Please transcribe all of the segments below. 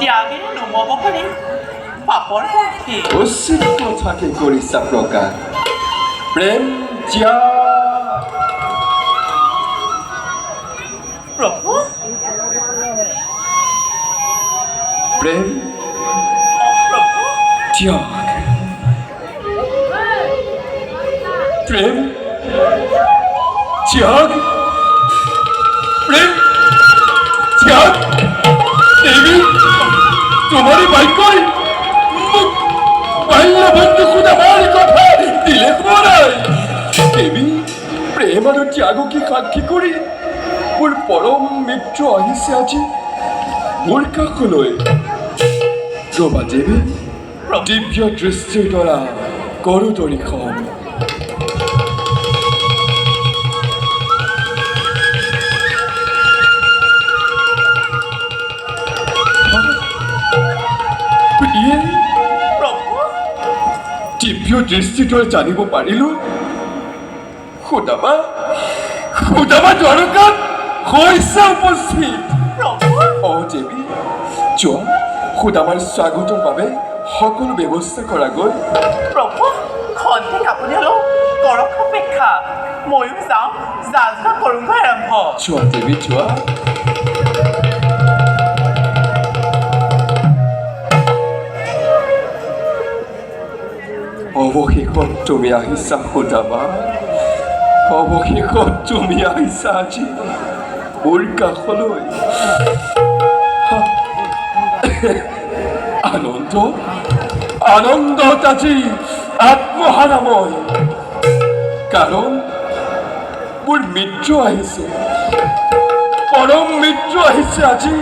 দিয়াগে নুমব পাৰি পাপৰ কঠি অস্তিত্ব থাকে কৰিছা প্ৰকাশ প্ৰেম জ্ঞা প্ৰভু প্ৰেম প্ৰভু ত্যাগ প্রেম ত্যাগ প্রেম ত্যাগ দেবী তোমারই বাক্যই বাল্য বন্ধু খুদাবার কথা দিলে পড়াই দেবী প্রেম আর ত্যাগকে সাক্ষী কৰি মোৰ পৰম মিত্ৰ আহিছে আজি মোৰ কাষলৈ ৰবা দেৱী দিব্য দৃষ্টিৰ দ্বাৰা কৰো দৰিখন দিব্য দৃষ্টিটোৱে জানিব পাৰিলো খুদাবা দ্বাৰকাত হৈছে উপস্থিত অ দেৱী যোৱা খুদামাৰ স্বাগতৰ বাবে সকলো ব্যৱস্থা কৰা গ'ল প্ৰভু খন্তেক আপুনি অলপ কৰক অপেক্ষা ময়ো যাওঁ যা যোগাৰ কৰোঁগৈ আৰম্ভ যোৱা দেৱী যোৱা অৱশেষত তুমি আহিছা খুদাবা অৱশেষত তুমি আহিছা আজি মোৰ কাষলৈ আনন্দত আজি আত্মহাৰাময় কাৰণ মোৰ মিত্ৰ আহিছে পৰম মিত্ৰ আহিছে আজি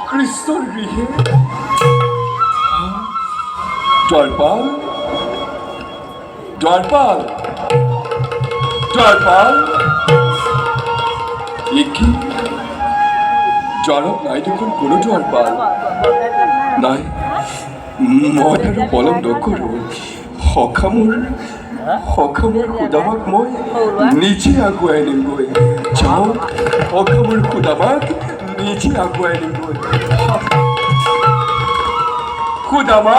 কৃষ্ণৰ গৃহে দ্বাৰপাল কি দ্বাৰত নাই দেখোন কোনো দ্বাৰপাল নাই মই আৰু পলম নকৰোঁ সকামৰ খুদামাক মই নিজে আগুৱাই নিমগৈ যাওঁ সকামৰ খুদামাক নিজে আগুৱাই নিমগৈ খুদামা